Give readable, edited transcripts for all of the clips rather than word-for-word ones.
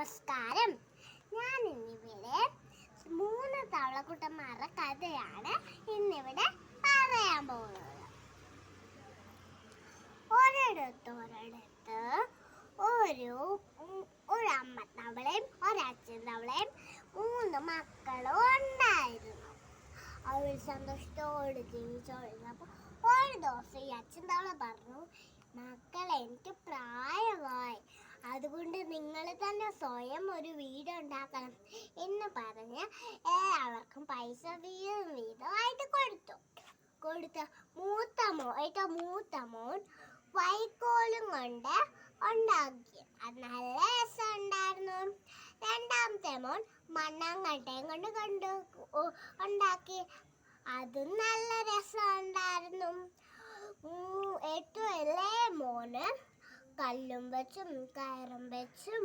നമസ്കാരം. ഞാൻ ഇന്നിവിടെ 3 തവളക്കുട്ടന്മാരുടെ കഥയാണ് ഇന്നിവിടെ പറയാൻ പോകുന്നത്. ഒരിടത്ത് ഒരു അമ്മ തവളയും ഒരച്ഛൻ തവളയും 3 മക്കളും ഉണ്ടായിരുന്നു. അവർ സന്തോഷത്തോട് ജീവിച്ചോണ്ടിരുന്നപ്പോൾ ഒരു ദിവസം ഈ അച്ഛൻ തവള പറഞ്ഞു, മക്കളെ, എനിക്ക് പ്രായമായി, അതുകൊണ്ട് നിങ്ങൾ തന്നെ സ്വയം ഒരു വീടുണ്ടാക്കണം എന്ന് പറഞ്ഞ് എല്ലാവർക്കും പൈസ വീതമായിട്ട് കൊടുത്ത മൂത്ത മോൻ വൈക്കോലും കൊണ്ട് ഉണ്ടാക്കി. അത് നല്ല രസമുണ്ടായിരുന്നു. രണ്ടാമത്തെ മോൻ മണ്ണാങ്കട്ടയും കൊണ്ട് ഉണ്ടാക്കി. അതും നല്ല രസമുണ്ടായിരുന്നു. ഏറ്റവും ഇളയ മോന് കല്ലും വെച്ചും കയറും വെച്ചും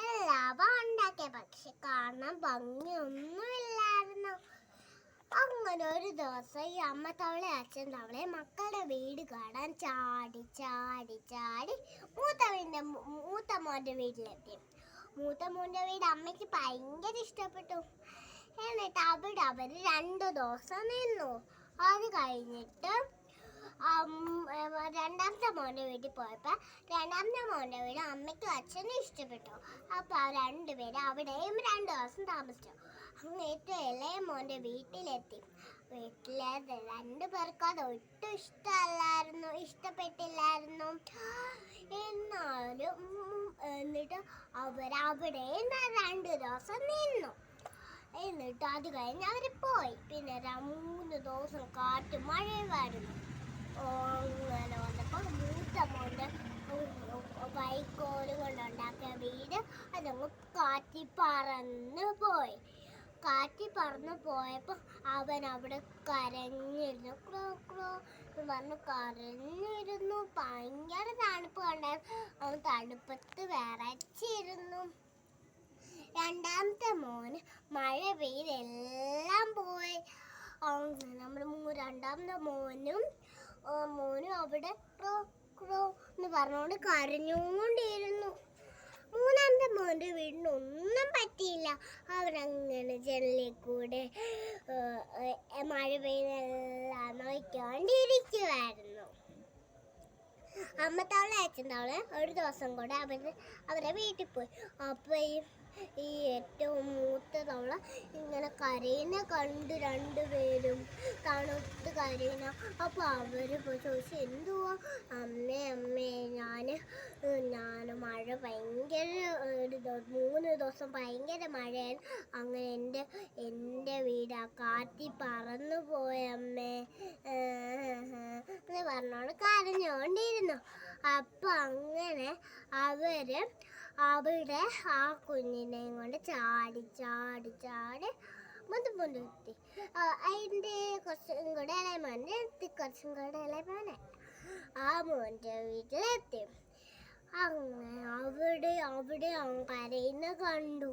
എല്ലാം ഉണ്ടാക്കിയ, പക്ഷെ കാണാൻ ഭംഗിയൊന്നുമില്ലായിരുന്നു. അങ്ങനെ ഒരു ദിവസം ഈ അമ്മ തവളെ അച്ഛൻ തവളെ മക്കളുടെ വീട് കാണാൻ ചാടി മൂത്ത മോന്റെ വീട്ടിലെത്തി. മൂത്ത മോന്റെ വീട് അമ്മയ്ക്ക് ഭയങ്കര ഇഷ്ടപ്പെട്ടു. എന്നിട്ട് അവിടെ അവര് 2 ദിവസം നിന്നു. അത് കഴിഞ്ഞിട്ട് രണ്ടാമത്തെ മോന്റെ വീട്ടിൽ പോയപ്പോൾ രണ്ടാമത്തെ മോന്റെ വീട് അമ്മയ്ക്കും അച്ഛനും ഇഷ്ടപ്പെട്ടു. അപ്പോൾ ആ 2 പേര് അവിടെയും 2 ദിവസം താമസിച്ചു. അങ്ങനെ ഏറ്റവും ഇളയ മോന്റെ വീട്ടിലെത്തി. വീട്ടിലെ 2 പേർക്കും അത് ഒട്ടും ഇഷ്ടപ്പെട്ടില്ലായിരുന്നു. എന്നിട്ട് അവരവിടെയും 2 ദിവസം നിന്നു. എന്നിട്ട് അത് കഴിഞ്ഞ് അവർ പോയി. പിന്നെ 3 ദിവസം കാറ്റ് മഴയുമായിരുന്നു. അങ്ങനെ വന്നപ്പോൾ മൂത്ത മോൻ്റെ വൈക്കോല് കൊണ്ടുണ്ടാക്കിയ വീട് അതങ്ങ് കാറ്റി പറന്നു പോയി. കാറ്റി പറന്നു പോയപ്പോൾ അവൻ അവിടെ കരഞ്ഞിരുന്നു. ക്രോ ക്രോ എന്ന് കരഞ്ഞിരുന്നു. ഭയങ്കര തണുപ്പ് കണ്ടായിരുന്നു. അവൻ തണുപ്പത്ത് വിറച്ചിരുന്നു. രണ്ടാമത്തെ മോന് മഴ പെയ്തെല്ലാം പോയി. നമ്മുടെ രണ്ടാമത്തെ മോനും അവിടെ ക്രോ ക്രോ എന്ന് പറഞ്ഞുകൊണ്ട് കരഞ്ഞുകൊണ്ടിരുന്നു. മൂന്നാമത്തെ മോൻ്റെ വീടിനൊന്നും പറ്റിയില്ല. അവരങ്ങനെ ജനലിൽ കൂടെ മഴ പെയ്തെല്ലാം നോക്കിക്കൊണ്ടിരിക്കുമായിരുന്നു. അമ്മ തവള അച്ഛൻ തവള ഒരു ദിവസം കൂടെ അവരെ വീട്ടിൽ പോയി. അപ്പോൾ ഈ ഏറ്റവും മൂത്ത തവള ഇങ്ങനെ കരയുന്ന കണ്ട് 2 പേരും തണുത്ത് കരയുന്ന. അപ്പോൾ അവർ ചോദിച്ചു, എന്തുവാ അമ്മേ, ഞാൻ മഴ ഭയങ്കര 3 ദിവസം ഭയങ്കര മഴയായിരുന്നു. അങ്ങനെ എൻ്റെ വീട് ആ കാറ്റി പറന്നു പോയമ്മേ എന്ന് പറഞ്ഞോണ്ട് കരഞ്ഞോണ്ടിരുന്നു. അപ്പം അങ്ങനെ അവിടെ ആ കുഞ്ഞിനെയും കൊണ്ട് ചാടി മുതുമുണ്ടെത്തി. അതിൻ്റെ കുറച്ചും കൂടെ ഇളയ മോനെ ആ മോൻ്റെ വീട്ടിലെത്തി. അങ്ങനെ അവിടെ കരയുന്ന കണ്ടു.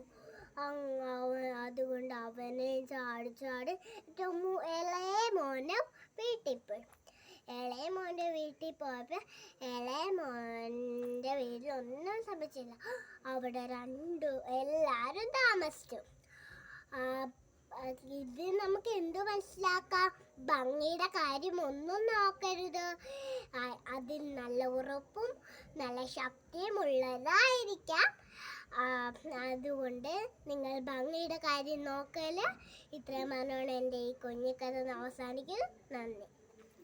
അതുകൊണ്ട് അവനെ ചാടി ഇളയ മോനെ വീട്ടിൽ പോയി. ഇളയ മോൻ്റെ വീട്ടിൽ പോയപ്പോൾ ഇളയ മോൻ്റെ വീട്ടിലൊന്നും സംഭവിച്ചില്ല. അവിടെ എല്ലാവരും താമസിച്ചു. ഇത് നമുക്ക് എന്തു മനസ്സിലാക്കാം? ഭംഗിയുടെ കാര്യം ഒന്നും നോക്കരുത്. അതിൽ നല്ല ഉറപ്പും നല്ല ശക്തിയും ഉള്ളതായിരിക്കാം. അതുകൊണ്ട് നിങ്ങൾ ഭംഗിയുടെ കാര്യം നോക്കല്. ഇത്രയും പറഞ്ഞുകൊണ്ട് എൻ്റെ ഈ കുഞ്ഞിക്കഥ അവസാനിക്കുന്നു. നന്ദി.